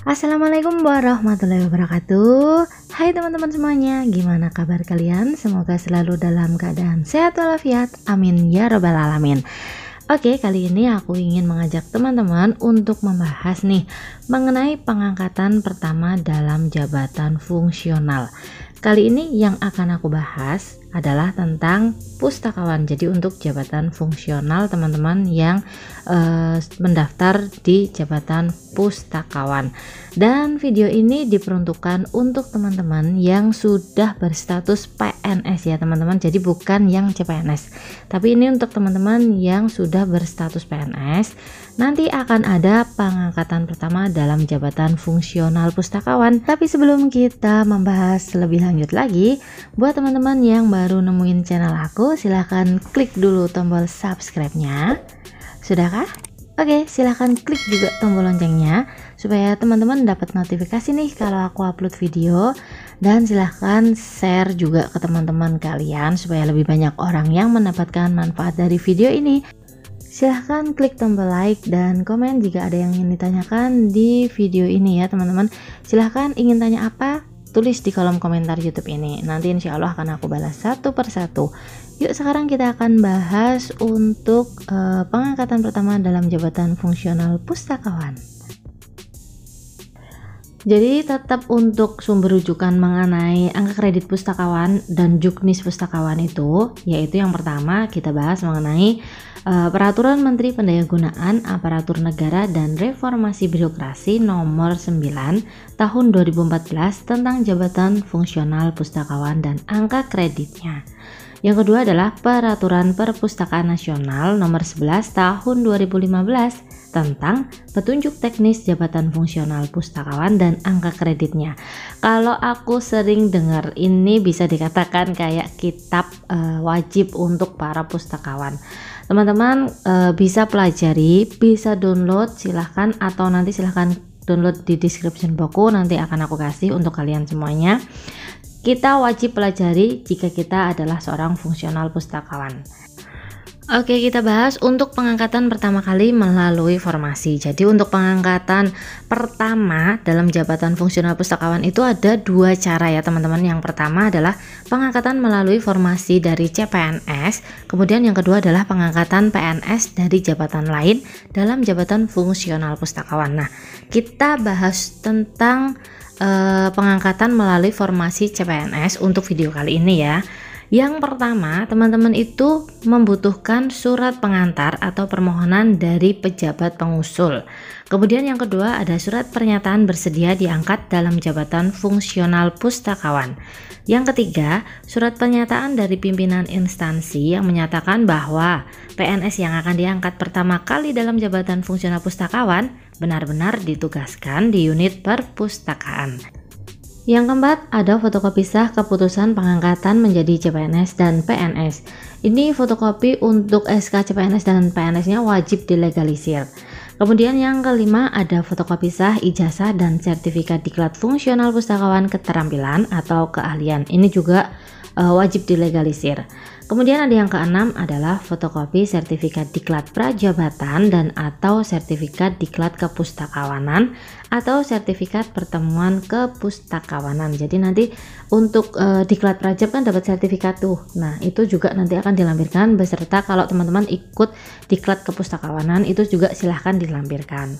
Assalamualaikum warahmatullahi wabarakatuh. Hai teman-teman semuanya, gimana kabar kalian? Semoga selalu dalam keadaan sehat walafiat, amin ya robbal alamin. Oke, kali ini aku ingin mengajak teman-teman untuk membahas nih mengenai pengangkatan pertama dalam jabatan fungsional. Kali ini yang akan aku bahas adalah tentang pustakawan. Jadi untuk jabatan fungsional teman-teman yang mendaftar di jabatan pustakawan. Dan video ini diperuntukkan untuk teman-teman yang sudah berstatus PNS ya teman-teman. Jadi bukan yang CPNS. Tapi ini untuk teman-teman yang sudah berstatus PNS. Nanti akan ada pengangkatan pertama dalam jabatan fungsional pustakawan. Tapi sebelum kita membahas lebih lanjut lagi, buat teman-teman yang baru nemuin channel aku, silahkan klik dulu tombol subscribe-nya. Sudahkah? Oke, silahkan klik juga tombol loncengnya supaya teman-teman dapat notifikasi nih kalau aku upload video, dan silahkan share juga ke teman-teman kalian supaya lebih banyak orang yang mendapatkan manfaat dari video ini. Silahkan klik tombol like dan komen jika ada yang ingin ditanyakan di video ini ya teman-teman. Silahkan ingin tanya apa, tulis di kolom komentar YouTube ini. Nanti insya Allah akan aku balas satu persatu. Yuk sekarang kita akan bahas untuk pengangkatan pertama dalam jabatan fungsional pustakawan. Jadi tetap untuk sumber rujukan mengenai angka kredit pustakawan dan juknis pustakawan itu, yaitu yang pertama kita bahas mengenai Peraturan Menteri Pendayagunaan Aparatur Negara dan Reformasi Birokrasi Nomor 9 Tahun 2014 tentang jabatan fungsional pustakawan dan angka kreditnya. Yang kedua adalah Peraturan Perpustakaan Nasional Nomor 11 Tahun 2015 tentang petunjuk teknis jabatan fungsional pustakawan dan angka kreditnya. Kalau aku sering dengar ini bisa dikatakan kayak kitab wajib untuk para pustakawan. Teman-teman bisa pelajari, bisa download silahkan, atau nanti silahkan download di description boxku, nanti akan aku kasih untuk kalian semuanya. Kita wajib pelajari jika kita adalah seorang fungsional pustakawan. Oke, kita bahas untuk pengangkatan pertama kali melalui formasi. Jadi untuk pengangkatan pertama dalam jabatan fungsional pustakawan itu ada dua cara ya teman-teman. Yang pertama adalah pengangkatan melalui formasi dari CPNS. Kemudian yang kedua adalah pengangkatan PNS dari jabatan lain dalam jabatan fungsional pustakawan. Nah, kita bahas tentang pengangkatan melalui formasi CPNS untuk video kali ini ya. Yang pertama, teman-teman itu membutuhkan surat pengantar atau permohonan dari pejabat pengusul. Kemudian yang kedua ada surat pernyataan bersedia diangkat dalam jabatan fungsional pustakawan. Yang ketiga, surat pernyataan dari pimpinan instansi yang menyatakan bahwa PNS yang akan diangkat pertama kali dalam jabatan fungsional pustakawan benar-benar ditugaskan di unit perpustakaan. Yang keempat, ada fotokopi sah keputusan pengangkatan menjadi CPNS dan PNS. Ini fotokopi untuk SK CPNS dan PNS-nya wajib dilegalisir. Kemudian yang kelima, ada fotokopi sah ijazah dan sertifikat diklat fungsional pustakawan keterampilan atau keahlian. Ini juga wajib dilegalisir. Kemudian ada yang keenam adalah fotokopi sertifikat diklat prajabatan dan atau sertifikat diklat kepustakawanan atau sertifikat pertemuan kepustakawanan. Jadi nanti untuk diklat prajab kan dapat sertifikat tuh. Nah, itu juga nanti akan dilampirkan beserta kalau teman-teman ikut diklat kepustakawanan itu juga silahkan dilampirkan.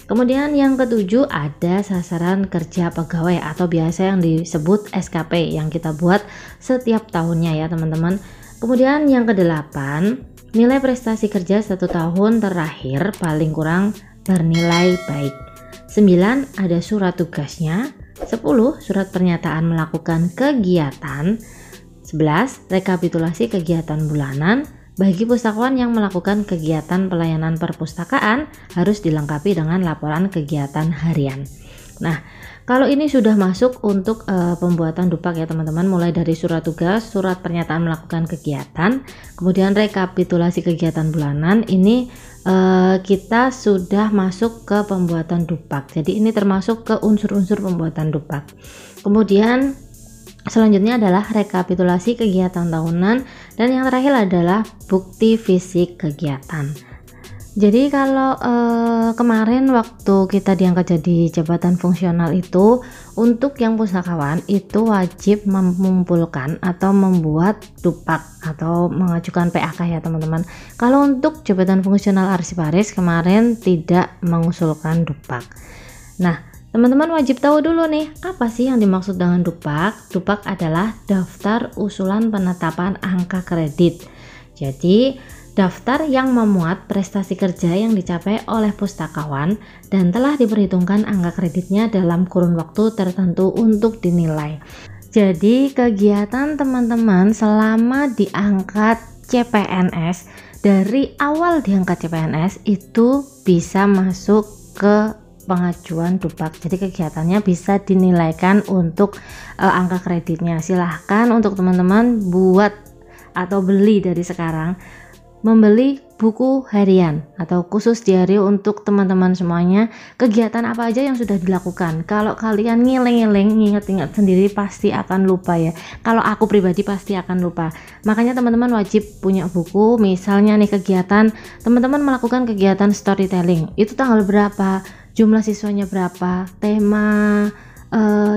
Kemudian yang ketujuh ada sasaran kerja pegawai atau biasa yang disebut SKP yang kita buat setiap tahunnya ya teman-teman. Kemudian yang kedelapan, nilai prestasi kerja 1 tahun terakhir paling kurang bernilai baik. 9 ada surat tugasnya. 10 surat pernyataan melakukan kegiatan. 11 rekapitulasi kegiatan bulanan. Bagi pustakawan yang melakukan kegiatan pelayanan perpustakaan harus dilengkapi dengan laporan kegiatan harian. Nah, kalau ini sudah masuk untuk pembuatan dupak ya teman-teman, mulai dari surat tugas, surat pernyataan melakukan kegiatan, kemudian rekapitulasi kegiatan bulanan, ini kita sudah masuk ke pembuatan dupak. Jadi ini termasuk ke unsur-unsur pembuatan dupak. Kemudian selanjutnya adalah rekapitulasi kegiatan tahunan, dan yang terakhir adalah bukti fisik kegiatan. Jadi kalau kemarin waktu kita diangkat jadi jabatan fungsional itu, untuk yang pustakawan itu wajib mengumpulkan atau membuat dupak atau mengajukan PAK ya teman-teman. Kalau untuk jabatan fungsional arsiparis kemarin tidak mengusulkan dupak. Nah, teman-teman wajib tahu dulu nih, apa sih yang dimaksud dengan dupak? Dupak adalah daftar usulan penetapan angka kredit. Jadi daftar yang memuat prestasi kerja yang dicapai oleh pustakawan dan telah diperhitungkan angka kreditnya dalam kurun waktu tertentu untuk dinilai. Jadi kegiatan teman-teman selama diangkat CPNS, dari awal diangkat CPNS itu bisa masuk ke pengajuan dupak. Jadi kegiatannya bisa dinilaikan untuk angka kreditnya. Silahkan untuk teman-teman buat atau beli dari sekarang, membeli buku harian atau khusus diary untuk teman-teman semuanya. Kegiatan apa aja yang sudah dilakukan, kalau kalian ngiling-ngiling, ingat-ingat sendiri pasti akan lupa ya. Kalau aku pribadi pasti akan lupa, makanya teman-teman wajib punya buku. Misalnya nih kegiatan teman-teman melakukan kegiatan storytelling, itu tanggal berapa, jumlah siswanya berapa, tema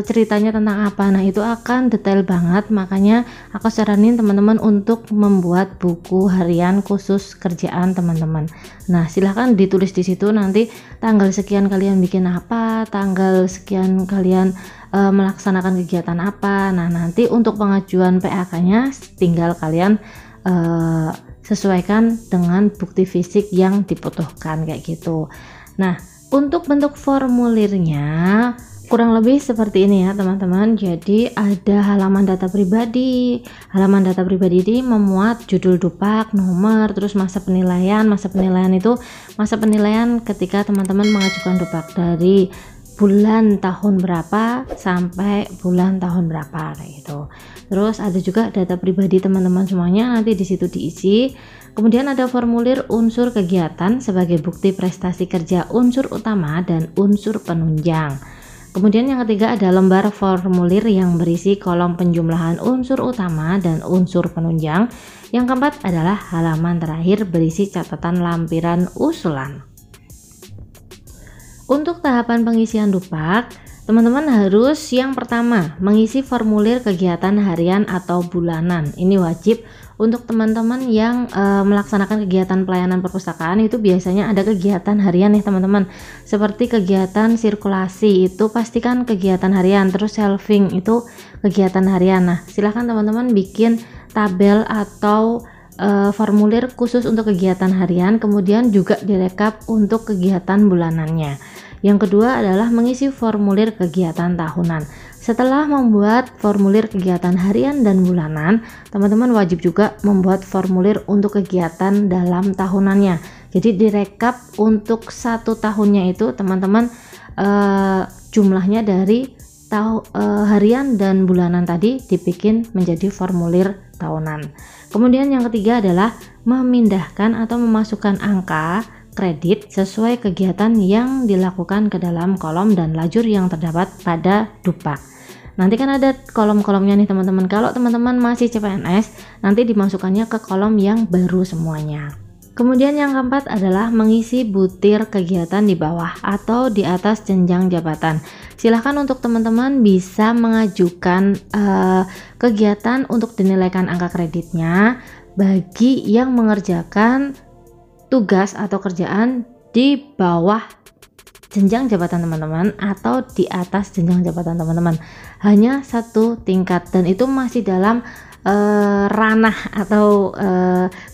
ceritanya tentang apa. Nah itu akan detail banget, makanya aku saranin teman-teman untuk membuat buku harian khusus kerjaan teman-teman. Nah silahkan ditulis di situ nanti tanggal sekian kalian bikin apa, tanggal sekian kalian melaksanakan kegiatan apa. Nah nanti untuk pengajuan PAK-nya tinggal kalian sesuaikan dengan bukti fisik yang dibutuhkan kayak gitu. Nah untuk bentuk formulirnya kurang lebih seperti ini ya teman-teman. Jadi ada halaman data pribadi. Halaman data pribadi ini memuat judul dupak, nomor, terus masa penilaian. Masa penilaian itu masa penilaian ketika teman-teman mengajukan dupak, dari bulan tahun berapa sampai bulan tahun berapa kayak gitu. Terus ada juga data pribadi teman-teman semuanya, nanti di situ diisi. Kemudian ada formulir unsur kegiatan sebagai bukti prestasi kerja unsur utama dan unsur penunjang. Kemudian yang ketiga ada lembar formulir yang berisi kolom penjumlahan unsur utama dan unsur penunjang. Yang keempat adalah halaman terakhir berisi catatan lampiran usulan. Untuk tahapan pengisian dupak, teman-teman harus yang pertama mengisi formulir kegiatan harian atau bulanan. Ini wajib untuk teman-teman yang melaksanakan kegiatan pelayanan perpustakaan. Itu biasanya ada kegiatan harian nih teman-teman, seperti kegiatan sirkulasi itu pastikan kegiatan harian, terus shelving itu kegiatan harian. Nah silahkan teman-teman bikin tabel atau formulir khusus untuk kegiatan harian, kemudian juga direkap untuk kegiatan bulanannya. Yang kedua adalah mengisi formulir kegiatan tahunan. Setelah membuat formulir kegiatan harian dan bulanan, teman-teman wajib juga membuat formulir untuk kegiatan dalam tahunannya. Jadi direkap untuk 1 tahunnya itu teman-teman jumlahnya dari harian dan bulanan tadi dibikin menjadi formulir tahunan. Kemudian yang ketiga adalah memindahkan atau memasukkan angka kredit sesuai kegiatan yang dilakukan ke dalam kolom dan lajur yang terdapat pada dupak. Nanti kan ada kolom-kolomnya nih teman-teman. Kalau teman-teman masih CPNS, nanti dimasukkannya ke kolom yang baru semuanya. Kemudian yang keempat adalah mengisi butir kegiatan di bawah atau di atas jenjang jabatan. Silahkan untuk teman-teman bisa mengajukan kegiatan untuk dinilaikan angka kreditnya bagi yang mengerjakan tugas atau kerjaan di bawah jenjang jabatan teman-teman atau di atas jenjang jabatan teman-teman. Hanya 1 tingkat dan itu masih dalam ranah atau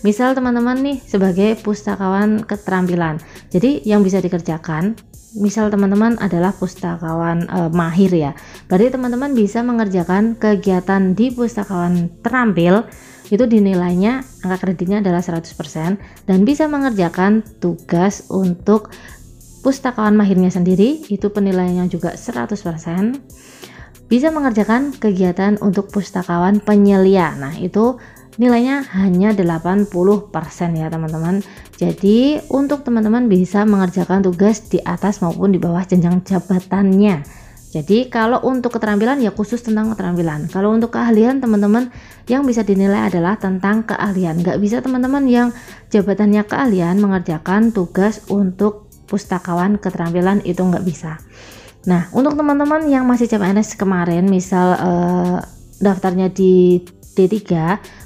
misal teman-teman nih sebagai pustakawan keterampilan. Jadi yang bisa dikerjakan, misal teman-teman adalah pustakawan mahir ya, berarti teman-teman bisa mengerjakan kegiatan di pustakawan terampil, itu dinilainya angka kreditnya adalah 100% dan bisa mengerjakan tugas untuk pustakawan mahirnya sendiri, itu penilaiannya juga 100%. Bisa mengerjakan kegiatan untuk pustakawan penyelia, nah itu nilainya hanya 80% ya teman-teman. Jadi untuk teman-teman bisa mengerjakan tugas di atas maupun di bawah jenjang jabatannya. Jadi kalau untuk keterampilan ya khusus tentang keterampilan. Kalau untuk keahlian teman-teman yang bisa dinilai adalah tentang keahlian. Nggak bisa teman-teman yang jabatannya keahlian mengerjakan tugas untuk pustakawan keterampilan, itu nggak bisa. Nah, untuk teman-teman yang masih CPNS kemarin, misal daftarnya di D3,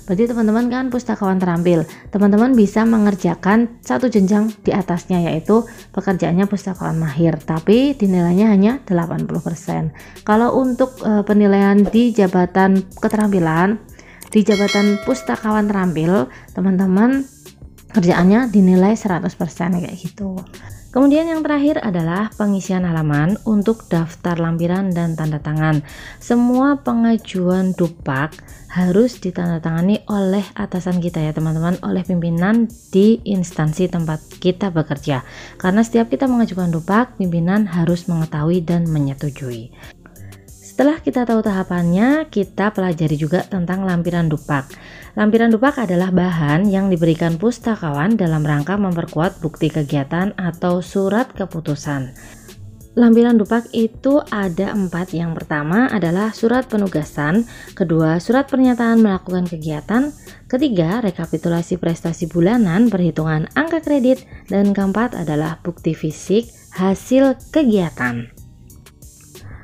berarti teman-teman kan pustakawan terampil. Teman-teman bisa mengerjakan satu jenjang di atasnya, yaitu pekerjaannya pustakawan mahir, tapi dinilainya hanya 80%. Kalau untuk penilaian di jabatan keterampilan, di jabatan pustakawan terampil, teman-teman kerjaannya dinilai 100% kayak gitu. Kemudian yang terakhir adalah pengisian halaman untuk daftar lampiran dan tanda tangan. Semua pengajuan Dupak harus ditandatangani oleh atasan kita ya teman-teman, oleh pimpinan di instansi tempat kita bekerja. Karena setiap kita mengajukan Dupak, pimpinan harus mengetahui dan menyetujui. Setelah kita tahu tahapannya, kita pelajari juga tentang lampiran Dupak. Lampiran Dupak adalah bahan yang diberikan pustakawan dalam rangka memperkuat bukti kegiatan atau surat keputusan. Lampiran Dupak itu ada 4. Yang pertama adalah surat penugasan, kedua surat pernyataan melakukan kegiatan, ketiga rekapitulasi prestasi bulanan, perhitungan angka kredit, dan keempat adalah bukti fisik hasil kegiatan.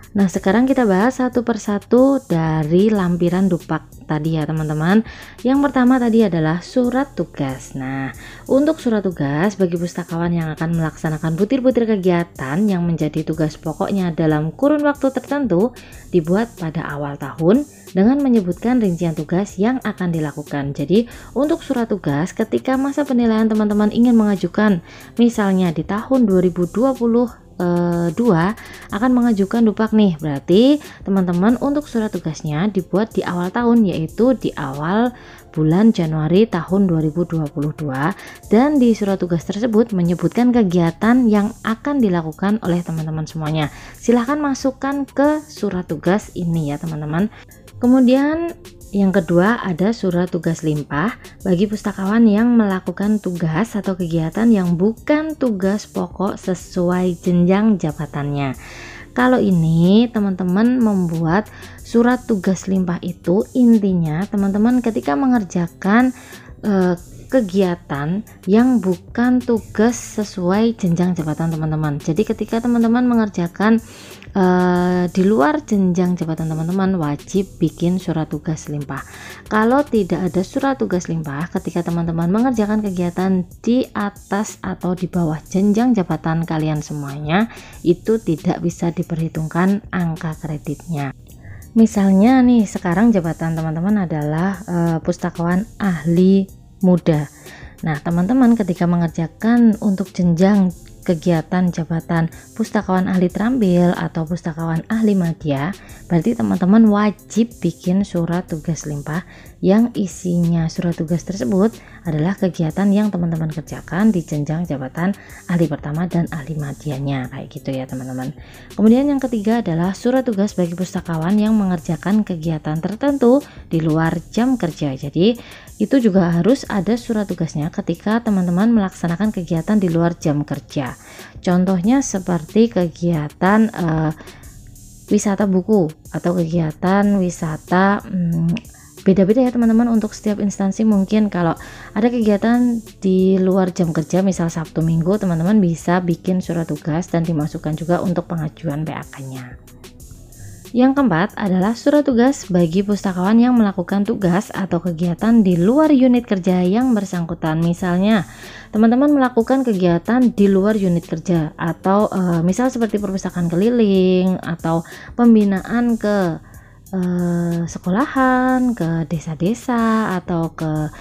Nah, sekarang kita bahas satu persatu dari lampiran Dupak tadi ya teman-teman. Yang pertama tadi adalah surat tugas. Nah, untuk surat tugas bagi pustakawan yang akan melaksanakan butir-butir kegiatan yang menjadi tugas pokoknya dalam kurun waktu tertentu, dibuat pada awal tahun dengan menyebutkan rincian tugas yang akan dilakukan. Jadi untuk surat tugas ketika masa penilaian teman-teman ingin mengajukan, misalnya di tahun 2022 akan mengajukan Dupak nih, berarti teman-teman untuk surat tugasnya dibuat di awal tahun, yaitu di awal bulan Januari tahun 2022, dan di surat tugas tersebut menyebutkan kegiatan yang akan dilakukan oleh teman-teman semuanya. Silahkan masukkan ke surat tugas ini ya teman-teman. Kemudian yang kedua ada surat tugas limpah bagi pustakawan yang melakukan tugas atau kegiatan yang bukan tugas pokok sesuai jenjang jabatannya. Kalau ini teman-teman membuat surat tugas limpah itu intinya teman-teman ketika mengerjakan kegiatan yang bukan tugas sesuai jenjang jabatan teman-teman. Jadi ketika teman-teman mengerjakan di luar jenjang jabatan teman-teman, wajib bikin surat tugas limpah. Kalau tidak ada surat tugas limpah ketika teman-teman mengerjakan kegiatan di atas atau di bawah jenjang jabatan kalian semuanya, itu tidak bisa diperhitungkan angka kreditnya. Misalnya nih, sekarang jabatan teman-teman adalah pustakawan ahli muda. Nah, teman-teman ketika mengerjakan untuk jenjang kegiatan jabatan pustakawan ahli terampil atau pustakawan ahli madya, berarti teman-teman wajib bikin surat tugas limpah yang isinya surat tugas tersebut adalah kegiatan yang teman-teman kerjakan di jenjang jabatan ahli pertama dan ahli madyanya, kayak gitu ya teman-teman. Kemudian yang ketiga adalah surat tugas bagi pustakawan yang mengerjakan kegiatan tertentu di luar jam kerja. Jadi itu juga harus ada surat tugasnya ketika teman-teman melaksanakan kegiatan di luar jam kerja. Contohnya seperti kegiatan wisata buku atau kegiatan wisata beda-beda ya teman-teman. Untuk setiap instansi mungkin kalau ada kegiatan di luar jam kerja, misal Sabtu Minggu, teman-teman bisa bikin surat tugas dan dimasukkan juga untuk pengajuan PAK-nya. Yang keempat adalah surat tugas bagi pustakawan yang melakukan tugas atau kegiatan di luar unit kerja yang bersangkutan. Misalnya teman-teman melakukan kegiatan di luar unit kerja atau misal seperti perpustakaan keliling atau pembinaan ke sekolahan, ke desa-desa atau ke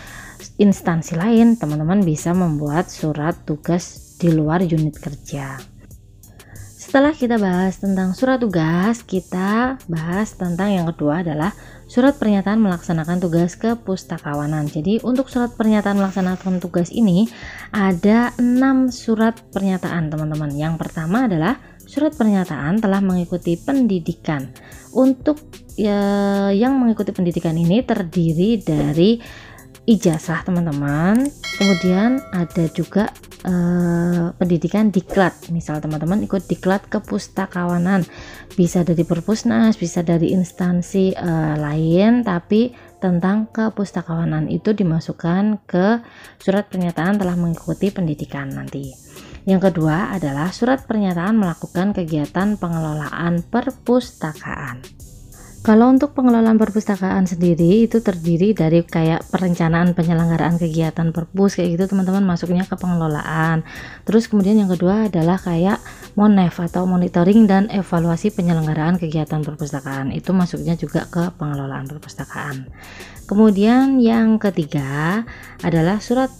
instansi lain, teman-teman bisa membuat surat tugas di luar unit kerja. Setelah kita bahas tentang surat tugas, kita bahas tentang yang kedua adalah surat pernyataan melaksanakan tugas kepustakawanan. Jadi untuk surat pernyataan melaksanakan tugas ini ada 6 surat pernyataan teman-teman. Yang pertama adalah surat pernyataan telah mengikuti pendidikan. Untuk yang mengikuti pendidikan ini terdiri dari ijazah teman-teman, kemudian ada juga pendidikan diklat. Misal teman-teman ikut diklat kepustakawanan, bisa dari Perpusnas, bisa dari instansi lain, tapi tentang kepustakawanan itu dimasukkan ke surat pernyataan telah mengikuti pendidikan nanti. Yang kedua adalah surat pernyataan melakukan kegiatan pengelolaan perpustakaan. Kalau untuk pengelolaan perpustakaan sendiri itu terdiri dari kayak perencanaan penyelenggaraan kegiatan perpus kayak gitu teman-teman, masuknya ke pengelolaan. Terus kemudian yang kedua adalah kayak Monev atau monitoring dan evaluasi penyelenggaraan kegiatan perpustakaan, itu masuknya juga ke pengelolaan perpustakaan. Kemudian yang ketiga adalah surat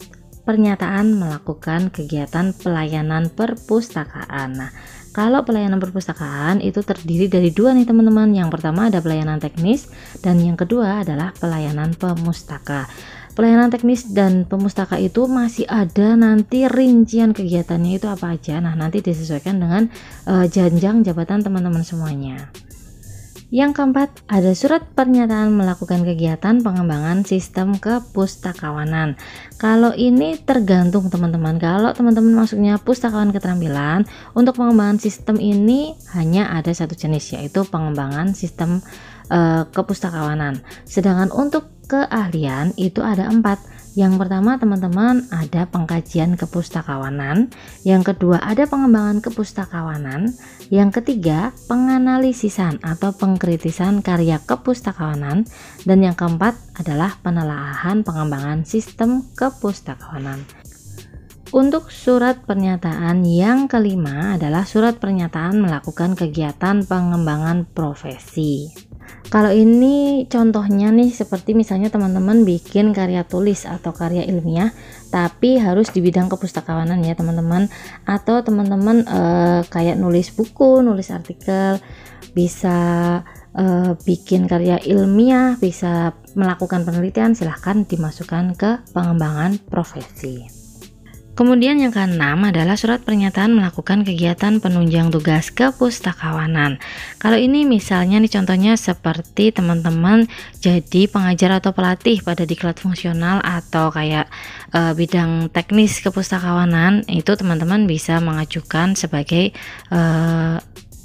pernyataan melakukan kegiatan pelayanan perpustakaan. Nah, kalau pelayanan perpustakaan itu terdiri dari dua nih teman-teman. Yang pertama ada pelayanan teknis dan yang kedua adalah pelayanan pemustaka. Pelayanan teknis dan pemustaka itu masih ada nanti rincian kegiatannya itu apa aja. Nah, nanti disesuaikan dengan jenjang jabatan teman-teman semuanya. Yang keempat, ada surat pernyataan melakukan kegiatan pengembangan sistem kepustakawanan. Kalau ini tergantung teman-teman. Kalau teman-teman masuknya pustakawan keterampilan, untuk pengembangan sistem ini hanya ada satu jenis, yaitu pengembangan sistem kepustakawanan. Sedangkan untuk keahlian itu ada 4. Yang pertama teman-teman ada pengkajian kepustakawanan, yang kedua ada pengembangan kepustakawanan, yang ketiga penganalisisan atau pengkritisan karya kepustakawanan, dan yang keempat adalah penelaahan pengembangan sistem kepustakawanan. Untuk surat pernyataan yang kelima adalah surat pernyataan melakukan kegiatan pengembangan profesi. Kalau ini contohnya nih seperti misalnya teman-teman bikin karya tulis atau karya ilmiah tapi harus di bidang kepustakawanan ya teman-teman, atau teman-teman kayak nulis buku, nulis artikel, bisa bikin karya ilmiah, bisa melakukan penelitian, silahkan dimasukkan ke pengembangan profesi. Kemudian yang keenam adalah surat pernyataan melakukan kegiatan penunjang tugas kepustakawanan. Kalau ini misalnya nih contohnya seperti teman-teman jadi pengajar atau pelatih pada diklat fungsional atau kayak bidang teknis kepustakawanan, itu teman-teman bisa mengajukan sebagai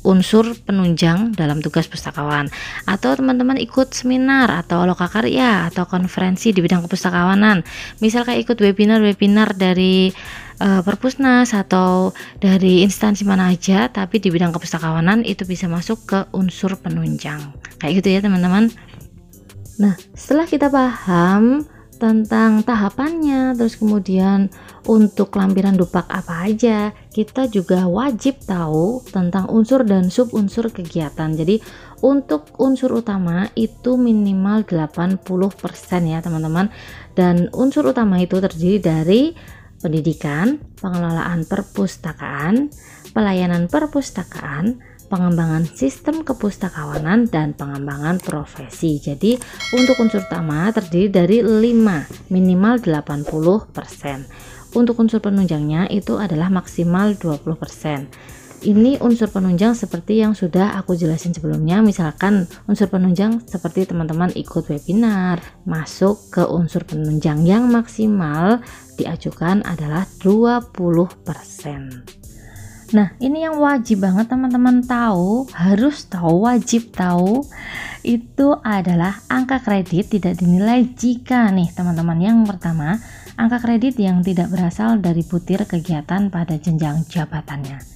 unsur penunjang dalam tugas pustakawan. Atau teman-teman ikut seminar atau lokakarya atau konferensi di bidang kepustakawanan, misal kayak ikut webinar dari Perpusnas atau dari instansi mana aja tapi di bidang kepustakawanan, itu bisa masuk ke unsur penunjang kayak gitu ya teman-teman. Nah, setelah kita paham tentang tahapannya, terus kemudian untuk lampiran dupak apa aja, kita juga wajib tahu tentang unsur dan subunsur kegiatan. Jadi untuk unsur utama itu minimal 80% ya teman-teman, dan unsur utama itu terdiri dari pendidikan, pengelolaan perpustakaan, pelayanan perpustakaan, pengembangan sistem kepustakawanan, dan pengembangan profesi. Jadi untuk unsur utama terdiri dari 5, minimal 80%. Untuk unsur penunjangnya itu adalah maksimal 20%. Ini unsur penunjang seperti yang sudah aku jelasin sebelumnya. Misalkan unsur penunjang seperti teman-teman ikut webinar, masuk ke unsur penunjang yang maksimal diajukan adalah 20%. Nah, ini yang wajib banget teman-teman tahu, harus tahu, wajib tahu, itu adalah angka kredit tidak dinilai jika nih teman-teman. Yang pertama, angka kredit yang tidak berasal dari butir kegiatan pada jenjang jabatannya.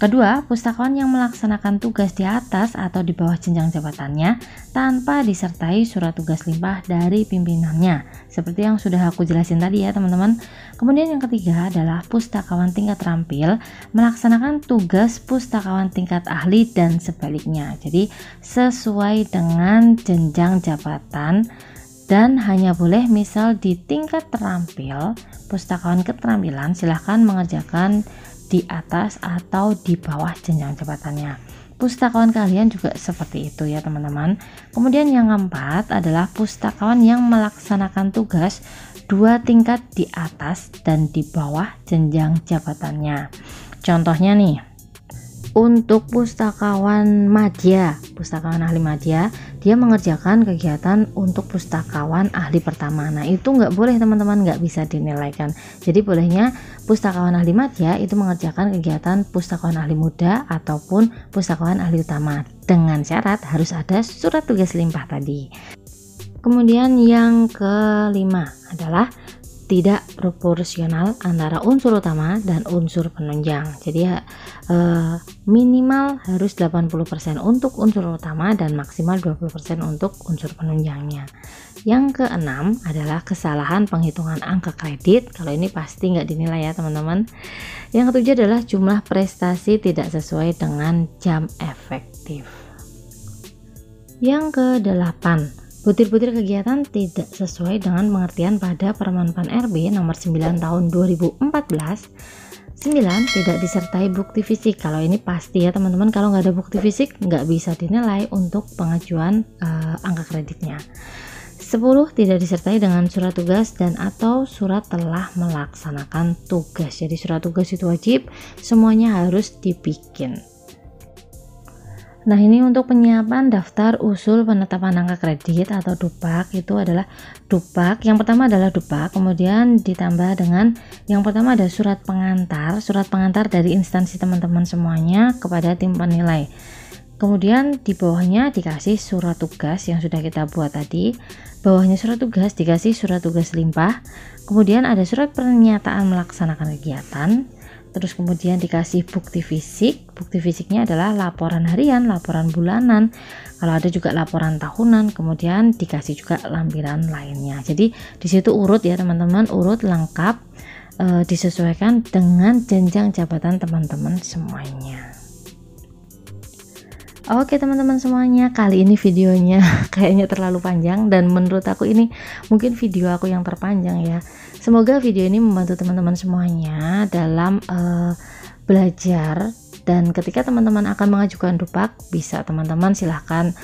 Kedua, pustakawan yang melaksanakan tugas di atas atau di bawah jenjang jabatannya tanpa disertai surat tugas limpah dari pimpinannya, seperti yang sudah aku jelasin tadi ya teman-teman. Kemudian yang ketiga adalah pustakawan tingkat terampil melaksanakan tugas pustakawan tingkat ahli dan sebaliknya. Jadi sesuai dengan jenjang jabatan, dan hanya boleh misal di tingkat terampil, pustakawan keterampilan silahkan mengerjakan di atas atau di bawah jenjang jabatannya. Pustakawan keahlian juga seperti itu ya teman-teman. Kemudian yang keempat adalah pustakawan yang melaksanakan tugas 2 tingkat di atas dan di bawah jenjang jabatannya. Contohnya nih, Untuk pustakawan madya, pustakawan ahli madya, dia mengerjakan kegiatan untuk pustakawan ahli pertama. Nah itu nggak boleh teman-teman, nggak bisa dinilaikan. Jadi bolehnya pustakawan ahli madya itu mengerjakan kegiatan pustakawan ahli muda ataupun pustakawan ahli utama, dengan syarat harus ada surat tugas limpah tadi. Kemudian yang kelima adalah tidak proporsional antara unsur utama dan unsur penunjang. Jadi minimal harus 80% untuk unsur utama dan maksimal 20% untuk unsur penunjangnya. Yang keenam adalah kesalahan penghitungan angka kredit. Kalau ini pasti nggak dinilai ya teman-teman. Yang ketujuh adalah jumlah prestasi tidak sesuai dengan jam efektif. Yang kedelapan, butir-butir kegiatan tidak sesuai dengan pengertian pada Permenpan RB nomor 9 tahun 2014. 9. Tidak disertai bukti fisik. Kalau ini pasti ya teman-teman, kalau nggak ada bukti fisik nggak bisa dinilai untuk pengajuan angka kreditnya. 10. Tidak disertai dengan surat tugas dan atau surat telah melaksanakan tugas. Jadi surat tugas itu wajib, semuanya harus dibikin. Nah ini untuk penyiapan daftar usul penetapan angka kredit atau DUPAK, itu adalah DUPAK. Yang pertama adalah DUPAK, kemudian ditambah dengan yang pertama ada surat pengantar dari instansi teman-teman semuanya kepada tim penilai. Kemudian di bawahnya dikasih surat tugas yang sudah kita buat tadi. Bawahnya surat tugas dikasih surat tugas limpah. Kemudian ada surat pernyataan melaksanakan kegiatan. Terus kemudian dikasih bukti fisik. Bukti fisiknya adalah laporan harian, laporan bulanan, kalau ada juga laporan tahunan. Kemudian dikasih juga lampiran lainnya. Jadi di situ urut ya teman-teman, urut lengkap, disesuaikan dengan jenjang jabatan teman-teman semuanya. Oke teman-teman semuanya, kali ini videonya kayaknya terlalu panjang dan menurut aku ini mungkin video aku yang terpanjang ya. Semoga video ini membantu teman-teman semuanya dalam belajar, dan ketika teman-teman akan mengajukan DUPAK bisa teman-teman silahkan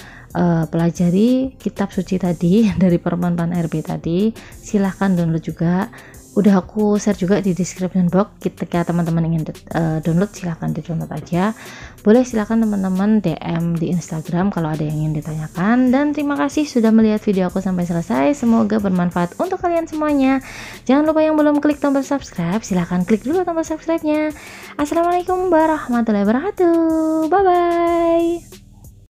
pelajari kitab suci tadi dari Permenpan RB tadi, silahkan download juga. Udah aku share juga di description box, ketika teman-teman ingin download silahkan di download aja. Boleh silahkan teman-teman DM di Instagram kalau ada yang ingin ditanyakan. Dan terima kasih sudah melihat video aku sampai selesai, semoga bermanfaat untuk kalian semuanya. Jangan lupa yang belum klik tombol subscribe, silahkan klik dulu tombol subscribe nya. Assalamualaikum warahmatullahi wabarakatuh, bye bye.